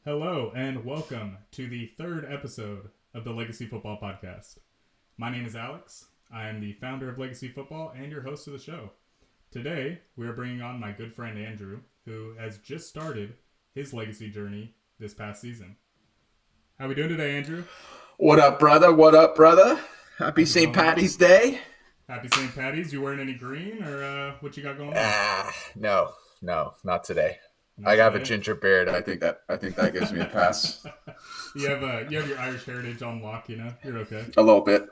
Hello and welcome to the third episode of the Legacy Football Podcast. My name is Alex. I am the founder of Legacy Football and your host of the show. Today, we are bringing on my good friend Andrew, who has just started his legacy journey this past season. How we doing today, Andrew? What up, brother? What up, brother? Happy How's it St. going, man? Patty's Day. Happy St. Patty's. You wearing any green or what you got going on? No, not today. Not I have a today? ginger beard. I think that gives me a pass. You have your Irish heritage on lock, you know? You're okay. A little bit.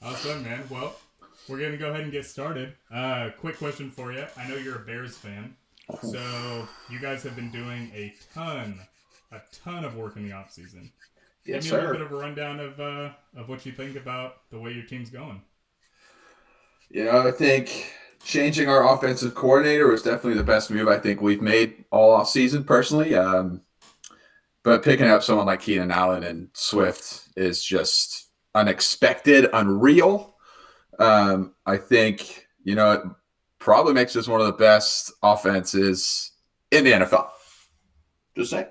Awesome, man. Well, we're going to go ahead and get started. Quick question for you. I know you're a Bears fan. So you guys have been doing a ton of work in the offseason. Yes, Give me a little sir. bit of a rundown of what you think about the way your team's going. I think changing our offensive coordinator was definitely the best move I think we've made all off season personally. But picking up someone like Keenan Allen and Swift is just unexpected, unreal. I think, it probably makes us one of the best offenses in the NFL. Just saying.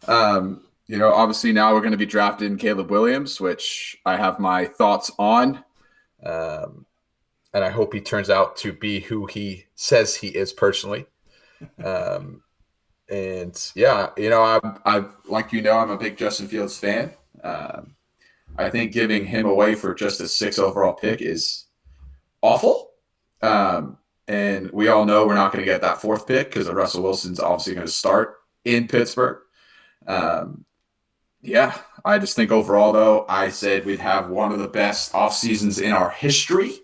Obviously now we're going to be drafting Caleb Williams, which I have my thoughts on. And I hope he turns out to be who he says he is personally. I'm a big Justin Fields fan. I think giving him away for just a 6 overall pick is awful. And we all know we're not going to get that 4th pick because Russell Wilson's obviously going to start in Pittsburgh. I just think overall, though, I said we'd have one of the best off seasons in our history.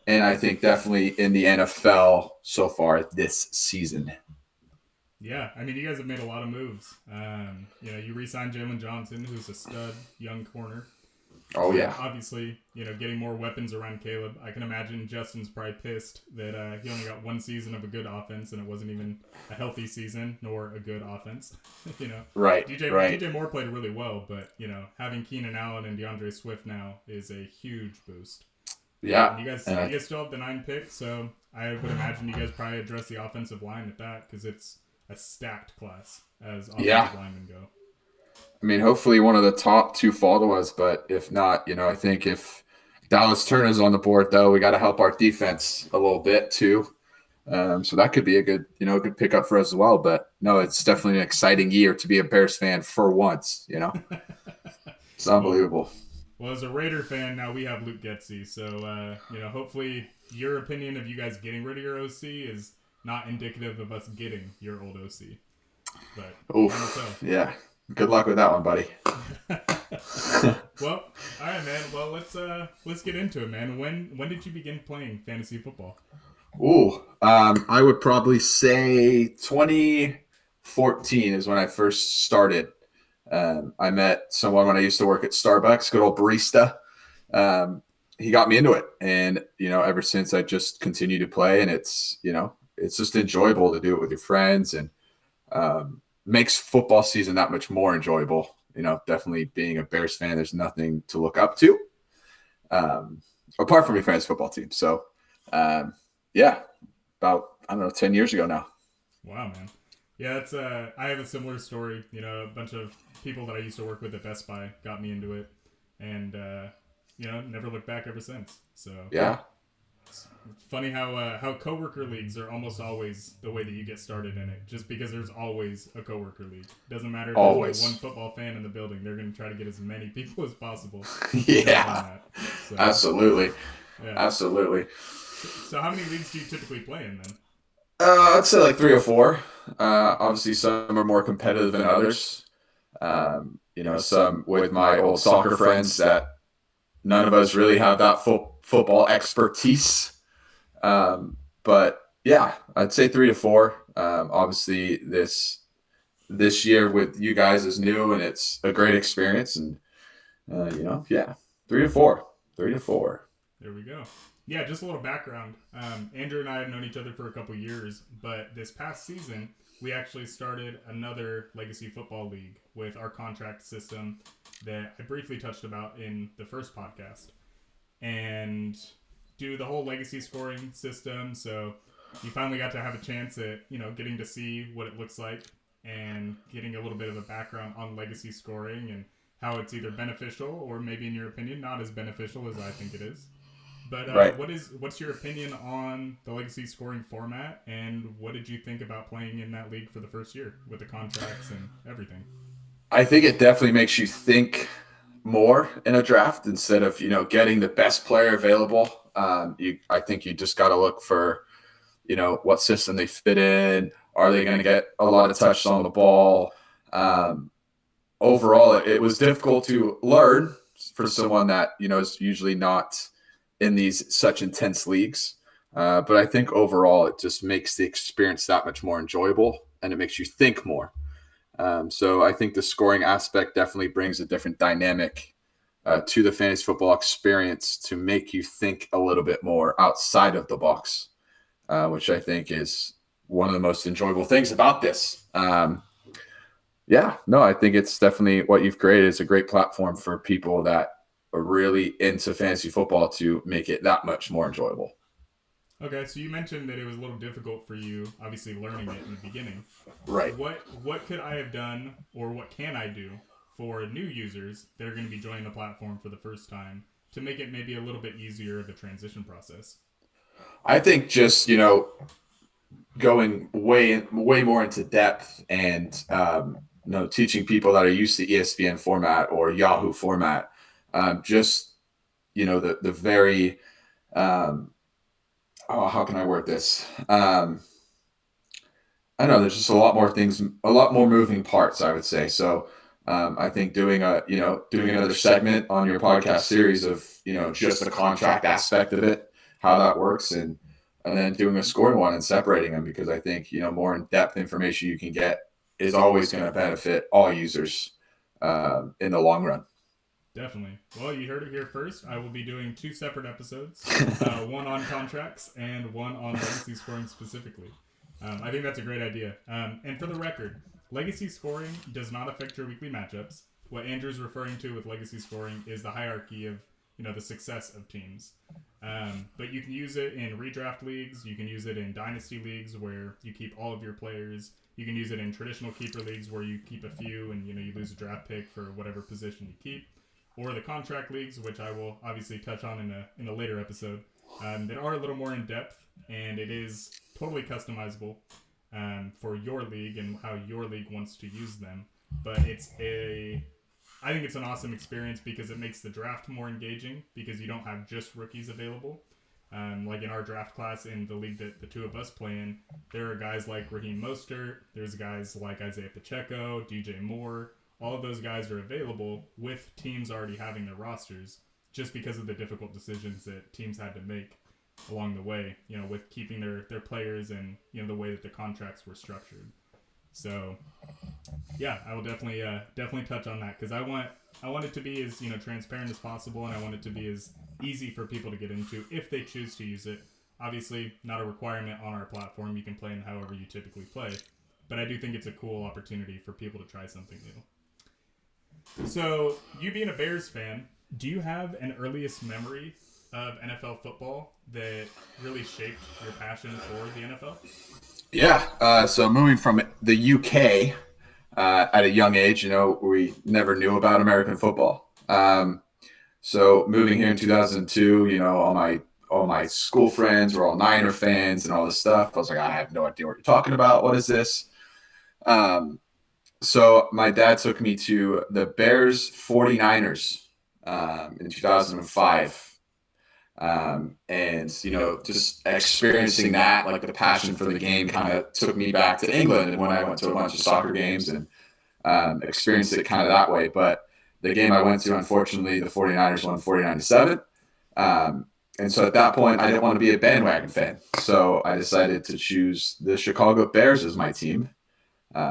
And I think definitely in the NFL so far this season. Yeah, I mean, you guys have made a lot of moves. You re-signed Jalen Johnson, who's a stud young corner. Oh, yeah. Obviously, getting more weapons around Caleb. I can imagine Justin's probably pissed that he only got one season of a good offense, and it wasn't even a healthy season nor a good offense. Right. DJ Moore played really well, but having Keenan Allen and DeAndre Swift now is a huge boost. Yeah. And you guys still have the 9 picks, so I would imagine you guys probably address the offensive line at that because it's a stacked class as offensive linemen go. I mean, hopefully one of the top 2 fall to us, but if not, I think if Dallas Turner's on the board, though, we got to help our defense a little bit too. So that could be a good pickup for us as well. But no, it's definitely an exciting year to be a Bears fan for once. It's unbelievable. Well, as a Raider fan, now we have Luke Getsy. So, hopefully your opinion of you guys getting rid of your OC is not indicative of us getting your old OC. But oof, yeah. Good luck with that one, buddy. Well, all right, man. Well, let's get into it, man. When did you begin playing fantasy football? I would probably say 2014 is when I first started. I met someone when I used to work at Starbucks, good old barista. He got me into it, and ever since I just continue to play, and it's just enjoyable to do it with your friends, and makes football season that much more enjoyable. Definitely being a Bears fan, there's nothing to look up to apart from your fantasy football team. So, about 10 years ago now. Wow, man. Yeah, it's I have a similar story. A bunch of people that I used to work with at Best Buy got me into it, and never looked back ever since. So yeah. It's funny how coworker leagues are almost always the way that you get started in it, just because there's always a coworker league. Doesn't matter if there's only one football fan in the building; they're going to try to get as many people as possible. Yeah, so, absolutely. Yeah. Absolutely. So, how many leagues do you typically play in then? I'd say like 3 or 4. Obviously, some are more competitive than others. Some with my old soccer friends that none of us really have that football expertise. But yeah, I'd say 3 to 4. Obviously, this year with you guys is new, and it's a great experience. And 3 to 4. 3 to 4. There we go. Yeah, just a little background. Andrew and I have known each other for a couple years, but this past season, we actually started another Legacy Football League with our contract system that I briefly touched about in the first podcast. And do the whole Legacy scoring system, so you finally got to have a chance at, getting to see what it looks like and getting a little bit of a background on legacy scoring and how it's either beneficial or maybe, in your opinion, not as beneficial as I think it is. But Right. what's your opinion on the legacy scoring format, and what did you think about playing in that league for the first year with the contracts and everything? I think it definitely makes you think more in a draft instead of getting the best player available. I think you just got to look for what system they fit in. Are they going to get a lot of touches on the ball? Um, Overall, it was difficult to learn for someone that is usually not in these such intense leagues. But I think overall, it just makes the experience that much more enjoyable, and it makes you think more. So I think the scoring aspect definitely brings a different dynamic to the fantasy football experience to make you think a little bit more outside of the box, which I think is one of the most enjoyable things about this. Yeah, no, I think it's definitely what you've created. It's a great platform for people that are really into fantasy football to make it that much more enjoyable. Okay, so you mentioned that it was a little difficult for you, obviously learning it in the beginning. Right. What could I have done, or what can I do for new users that are going to be joining the platform for the first time to make it maybe a little bit easier of a transition process? I think just going way more into depth and teaching people that are used to ESPN format or Yahoo format, just the very how can I word this? I know there's just a lot more things, a lot more moving parts, I would say. So I think doing another segment on your podcast series of, just the contract aspect of it, how that works, and then doing a scoring one and separating them, because I think, more in depth information you can get is always going to benefit all users in the long run. Definitely. Well, you heard it here first. I will be doing two separate episodes, one on contracts and one on legacy scoring specifically. I think that's a great idea. And for the record, legacy scoring does not affect your weekly matchups. What Andrew's referring to with legacy scoring is the hierarchy of the success of teams. But you can use it in redraft leagues. You can use it in dynasty leagues where you keep all of your players. You can use it in traditional keeper leagues where you keep a few and you lose a draft pick for whatever position you keep, or the contract leagues, which I will obviously touch on in a later episode, that are a little more in depth, and it is totally customizable for your league and how your league wants to use them. But I think it's an awesome experience because it makes the draft more engaging because you don't have just rookies available. Like in our draft class in the league that the two of us play in, there are guys like Raheem Mostert, there's guys like Isaiah Pacheco, DJ Moore. All of those guys are available with teams already having their rosters, just because of the difficult decisions that teams had to make along the way, with keeping their players and the way that the contracts were structured. So yeah, I will definitely touch on that because I want it to be as transparent as possible, and I want it to be as easy for people to get into if they choose to use it. Obviously, not a requirement on our platform. You can play in however you typically play, but I do think it's a cool opportunity for people to try something new. So, you being a Bears fan, do you have an earliest memory of NFL football that really shaped your passion for the NFL? Yeah. So moving from the UK at a young age, we never knew about American football. So moving here in 2002, all my school friends were all Niner fans and all this stuff. I was like, I have no idea what you're talking about. What is this? So my dad took me to the Bears 49ers in 2005. And just experiencing that, like the passion for the game, kind of took me back to England, and when I went to a bunch of soccer games and experienced it kind of that way. But the game I went to, unfortunately, the 49ers won 49-7. And so at that point, I didn't want to be a bandwagon fan. So I decided to choose the Chicago Bears as my team,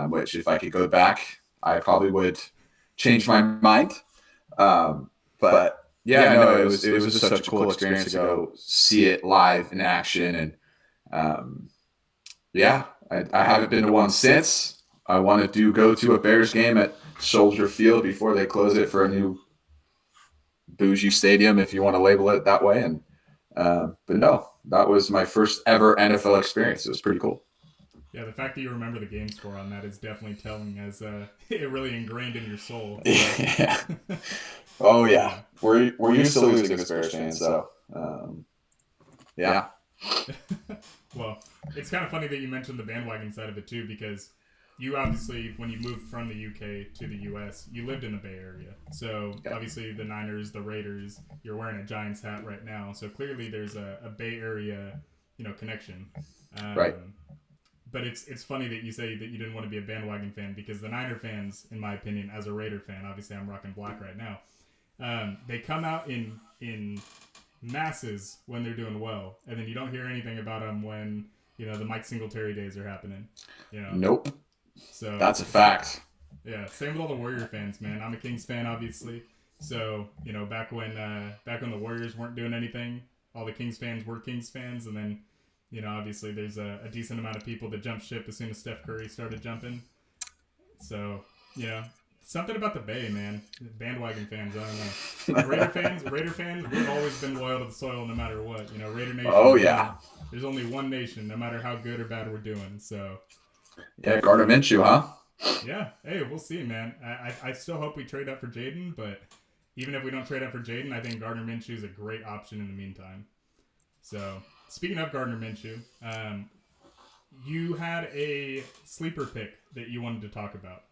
which if I could go back, I probably would change my mind. But yeah, no, it was just such a cool experience to go see it live in action. And yeah, I haven't been to one since. I want to go to a Bears game at Soldier Field before they close it for a new bougie stadium, if you want to label it that way. But no, that was my first ever NFL experience. It was pretty cool. Yeah, the fact that you remember the game score on that is definitely telling, as it really ingrained in your soul. Yeah. Oh yeah. Yeah. We're used to losing as Bears fans, so yeah. Well, it's kind of funny that you mentioned the bandwagon side of it too, because you obviously, when you moved from the UK to the US, you lived in the Bay Area. So Yeah. obviously, the Niners, the Raiders, you're wearing a Giants hat right now. So clearly, there's a Bay Area, connection. Right. But it's funny that you say that you didn't want to be a bandwagon fan, because the Niner fans, in my opinion, as a Raider fan, obviously I'm rocking black right now. They come out in masses when they're doing well, and then you don't hear anything about them when the Mike Singletary days are happening. Nope. So That's a fact. yeah, same with all the Warrior fans, man. I'm a Kings fan, obviously. So back when the Warriors weren't doing anything, all the Kings fans were Kings fans, and then obviously there's a decent amount of people that jumped ship as soon as Steph Curry started jumping. So something about the Bay, man. Bandwagon fans, I don't know. Raider fans, we've always been loyal to the soil no matter what. Raider Nation. Oh yeah. There's only one nation, no matter how good or bad we're doing. So Yeah, Gardner Minshew, huh? yeah, hey, we'll see, man. I still hope we trade up for Jaden, but even if we don't trade up for Jaden, I think Gardner Minshew is a great option in the meantime. So speaking of Gardner Minshew, you had a sleeper pick that you wanted to talk about.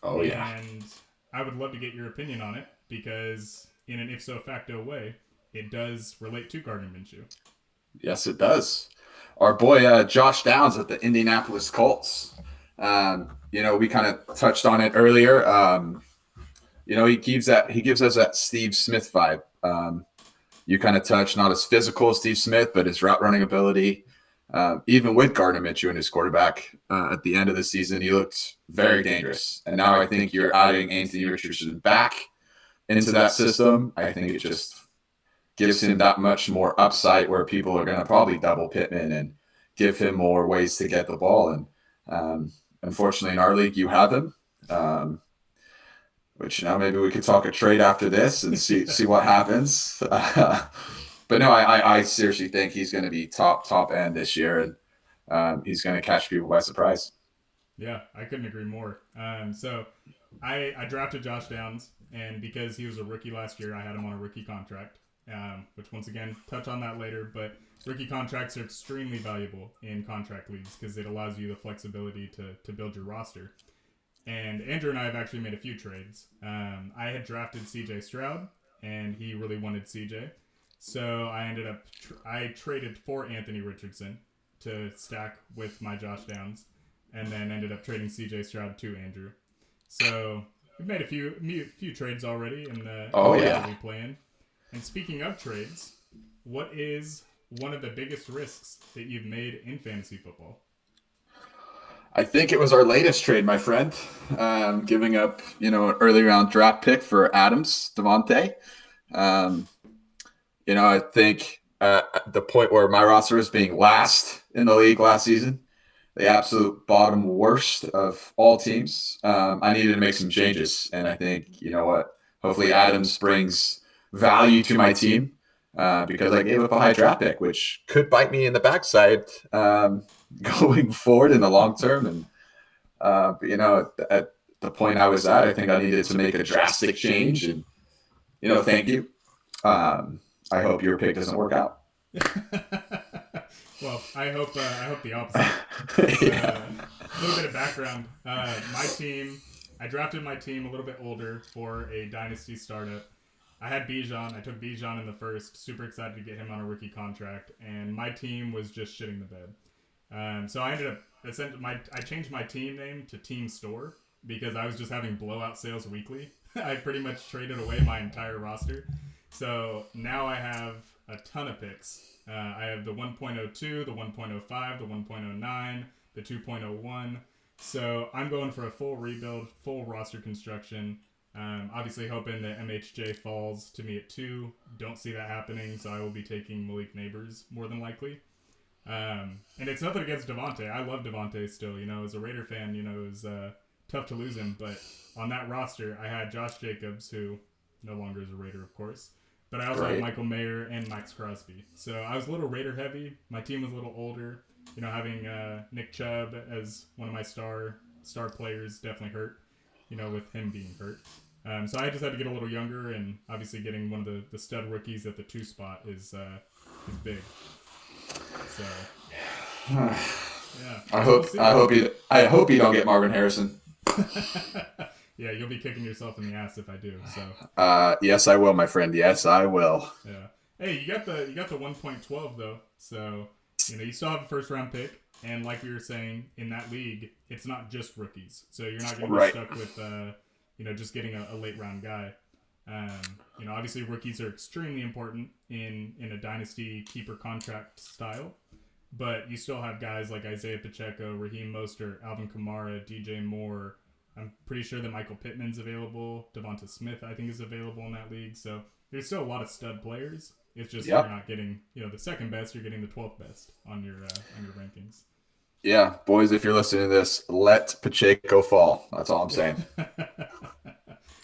Oh yeah. And I would love to get your opinion on it, because in an ipso facto way, it does relate to Gardner Minshew. Yes, it does. Our boy Josh Downs at the Indianapolis Colts. We kind of touched on it earlier. He gives us that Steve Smith vibe. You kind of touched, not as physical as Steve Smith, but his route running ability. Even with Gardner Minshew and his quarterback at the end of the season, he looked very dangerous. And now I think you're adding Anthony Richardson back into that system. I think it just gives him that much more upside, where people are going to probably double Pittman and give him more ways to get the ball. And unfortunately, in our league, you have him. Which maybe we could talk a trade after this and see what happens. But no, I seriously think he's going to be top end this year, and he's going to catch people by surprise. Yeah, I couldn't agree more. So I drafted Josh Downs, and because he was a rookie last year, I had him on a rookie contract. Which, once again, touch on that later. But rookie contracts are extremely valuable in contract leagues, because it allows you the flexibility to build your roster. And Andrew and I have actually made a few trades. I had drafted CJ Stroud, and he really wanted CJ. So I traded for Anthony Richardson to stack with my Josh Downs, and then ended up trading CJ Stroud to Andrew. So we've made a few trades already in the yeah. we play in. And speaking of trades, what is one of the biggest risks that you've made in fantasy football? I think it was our latest trade, my friend, giving up, an early round draft pick for Adams, Devontae. I think at the point where my roster was being last in the league last season, the absolute bottom worst of all teams, I needed to make some changes. And I think, hopefully Adams brings value to my team, because I gave up a high draft pick, which could bite me in the backside going forward in the long term. And at the point I was at, I think I needed to make a drastic change. And thank you. I hope your pick doesn't work out. Well, I hope the opposite. Yeah. A little bit of background. My team, I drafted my team a little bit older for a dynasty startup. I had Bijan. I took Bijan in the first. Super excited to get him on a rookie contract, and my team was just shitting the bed. So I ended up I changed my team name to Team Store, because I was just having blowout sales weekly. I pretty much traded away my entire roster. So now I have a ton of picks. I have the 1.02, the 1.05, the 1.09, the 2.01. So I'm going for a full rebuild, full roster construction. Obviously hoping that MHJ falls to me at 2. Don't see that happening, so I will be taking Malik Neighbors more than likely. And it's nothing against Devontae. I love Devontae still. As a Raider fan, it was tough to lose him. But on that roster, I had Josh Jacobs, who no longer is a Raider, of course. But I also had Michael Mayer and Max Crosby. So I was a little Raider heavy. My team was a little older. Having Nick Chubb as one of my star players definitely hurt. With him being hurt. So I just had to get a little younger, and obviously getting one of the stud rookies at the 2 spot is big. So yeah, I hope you don't get Marvin Harrison. Yeah, you'll be kicking yourself in the ass if I do. So yes, I will, my friend. Yes, I will. yeah. Hey, you got the 1.12 though, so you still have a first round pick, and like we were saying, in that league, it's not just rookies, so you're not going to be stuck with just getting a late round guy. Obviously rookies are extremely important in a dynasty keeper contract style, but you still have guys like Isaiah Pacheco, Raheem Mostert, Alvin Kamara, DJ Moore. I'm pretty sure that Michael Pittman's available. Devonta Smith, I think, is available in that league. So there's still a lot of stud players. It's just you're not getting the second best. You're getting the 12th best on your rankings. Yeah, boys, if you're listening to this, let Pacheco fall. That's all I'm saying.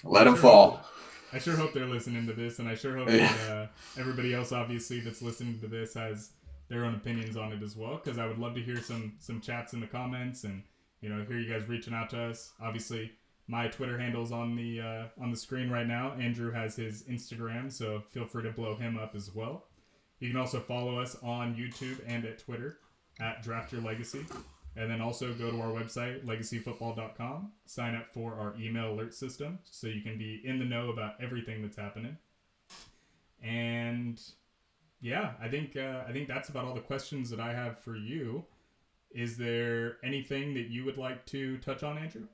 Let him fall. I sure hope they're listening to this, and I sure hope that everybody else, obviously, that's listening to this has their own opinions on it as well, because I would love to hear some chats in the comments and hear you guys reaching out to us. Obviously, my Twitter handle's on the screen right now. Andrew has his Instagram, so feel free to blow him up as well. You can also follow us on YouTube and at Twitter at Draft Your Legacy. And then also go to our website, legacyfootball.com. Sign up for our email alert system so you can be in the know about everything that's happening. And yeah, I think that's about all the questions that I have for you. Is there anything that you would like to touch on, Andrew?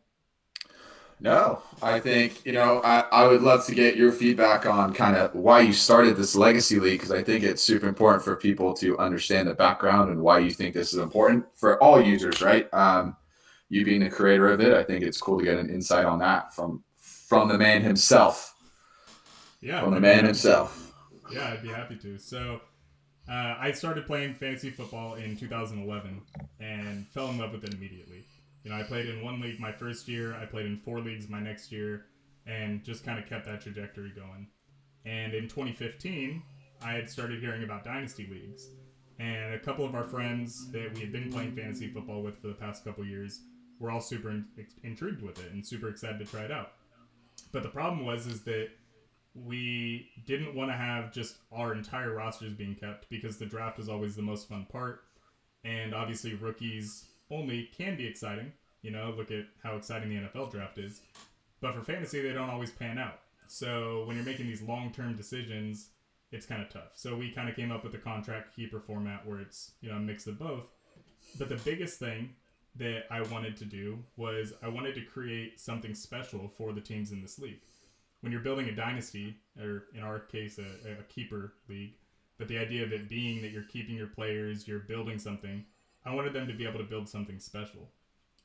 No, I think, I would love to get your feedback on kind of why you started this legacy league, because I think it's super important for people to understand the background and why you think this is important for all users, right? You being the creator of it, I think it's cool to get an insight on that from the man himself. Yeah, from the man himself. Yeah, I'd be happy to. So I started playing fantasy football in 2011 and fell in love with it immediately. I played in 1 league my first year. I played in 4 leagues my next year, and just kind of kept that trajectory going. And in 2015, I had started hearing about dynasty leagues. And a couple of our friends that we had been playing fantasy football with for the past couple years were all super intrigued with it and super excited to try it out. But the problem is that we didn't want to have just our entire rosters being kept, because the draft is always the most fun part. And obviously rookies only can be exciting. Look at how exciting the NFL draft is. But for fantasy, they don't always pan out. So when you're making these long-term decisions, it's kind of tough. So we kind of came up with the contract keeper format where it's, a mix of both. But the biggest thing that I wanted to do was I wanted to create something special for the teams in this league. When you're building a dynasty, or in our case, a keeper league, but the idea of it being that you're keeping your players, you're building something, I wanted them to be able to build something special.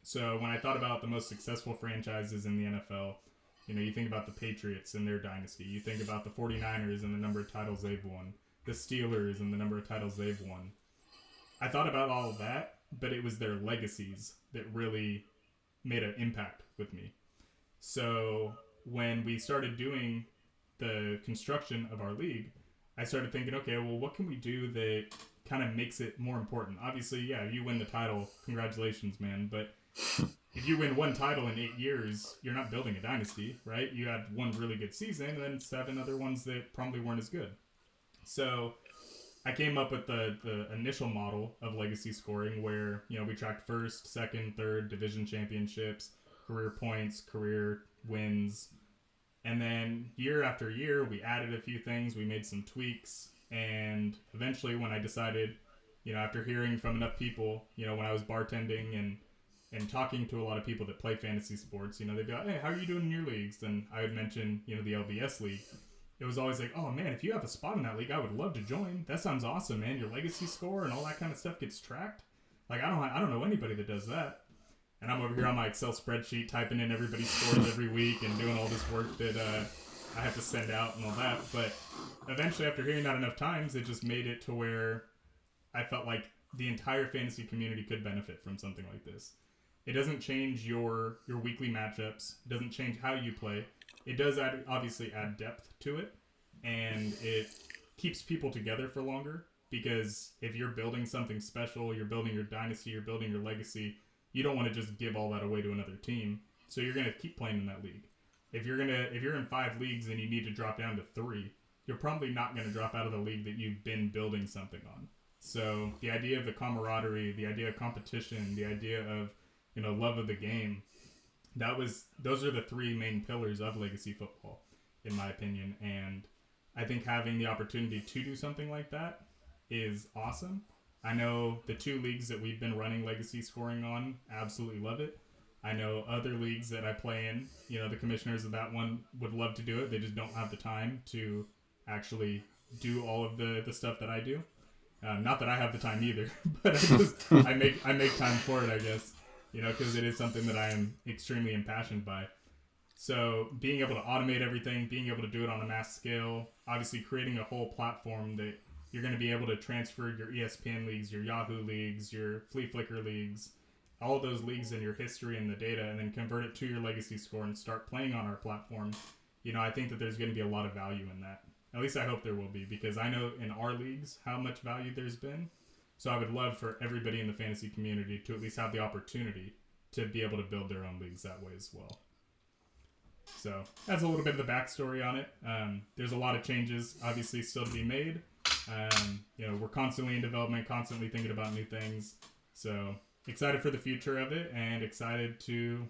So when I thought about the most successful franchises in the NFL, you think about the Patriots and their dynasty. You think about the 49ers and the number of titles they've won. The Steelers and the number of titles they've won. I thought about all of that, but it was their legacies that really made an impact with me. So when we started doing the construction of our league, I started thinking, okay, well, what can we do that kind of makes it more important? Obviously, yeah, you win the title, congratulations, man. But if you win 1 title in 8 years, you're not building a dynasty, right? You had 1 really good season and then 7 other ones that probably weren't as good. So I came up with the initial model of legacy scoring where, we tracked first, second, third, division championships, career points, career wins. And then year after year, we added a few things, we made some tweaks. And eventually when I decided, after hearing from enough people, when I was bartending and talking to a lot of people that play fantasy sports, they'd be like, hey, how are you doing in your leagues? And I would mention, the LBS league. It was always like, oh man, if you have a spot in that league, I would love to join. That sounds awesome, man. Your legacy score and all that kind of stuff gets tracked. Like, I don't know anybody that does that. And I'm over here on my Excel spreadsheet typing in everybody's scores every week and doing all this work that I have to send out and all that. But eventually, after hearing that enough times, it just made it to where I felt like the entire fantasy community could benefit from something like this. It doesn't change your weekly matchups. It doesn't change how you play. It does obviously add depth to it, and it keeps people together for longer, because if you're building something special, you're building your dynasty, you're building your legacy, you don't want to just give all that away to another team. So you're going to keep playing in that league. If you're in 5 leagues and you need to drop down to 3, you're probably not going to drop out of the league that you've been building something on. So the idea of the camaraderie, the idea of competition, the idea of, love of the game, those are the 3 main pillars of legacy football, in my opinion. And I think having the opportunity to do something like that is awesome. I know the 2 leagues that we've been running legacy scoring on absolutely love it. I know other leagues that I play in, the commissioners of that one would love to do it. They just don't have the time to actually do all of the stuff that I do. Not that I have the time either, but I make time for it, I guess, because it is something that I am extremely impassioned by. So being able to automate everything, being able to do it on a mass scale, obviously creating a whole platform that you're going to be able to transfer your ESPN leagues, your Yahoo leagues, your Flea Flicker leagues, all of those leagues and your history and the data, and then convert it to your legacy score and start playing on our platform. I think that there's going to be a lot of value in that. At least I hope there will be, because I know in our leagues how much value there's been. So I would love for everybody in the fantasy community to at least have the opportunity to be able to build their own leagues that way as well. So that's a little bit of the backstory on it. There's a lot of changes, obviously, still to be made. We're constantly in development, constantly thinking about new things. So excited for the future of it, and excited to,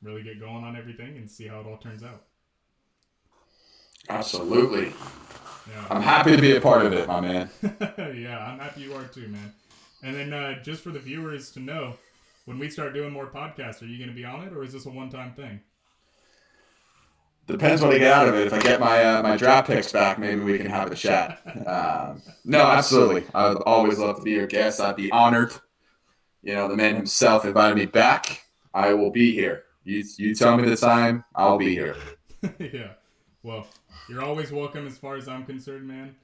really get going on everything and see how it all turns out. Absolutely. Yeah. I'm happy to be a part of it, my man. Yeah, I'm happy you are too, man. And then just for the viewers to know, when we start doing more podcasts, are you going to be on it, or is this a one-time thing? Depends what I get out of it. If I get my draft picks back, maybe we can have a chat. No, absolutely. I would always love to be your guest. I'd be honored. The man himself invited me back. I will be here. You tell me the time, I'll be here. Yeah. Well, you're always welcome as far as I'm concerned, man.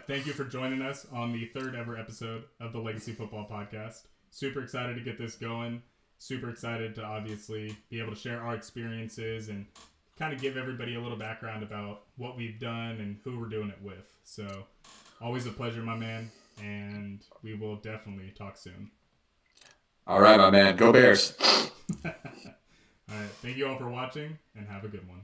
Thank you for joining us on the 3rd ever episode of the Legacy Football Podcast. Super excited to get this going. Super excited to obviously be able to share our experiences and kind of give everybody a little background about what we've done and who we're doing it with. So always a pleasure, my man, and we will definitely talk soon. All right, my man. Go Bears. All right. Thank you all for watching, and have a good one.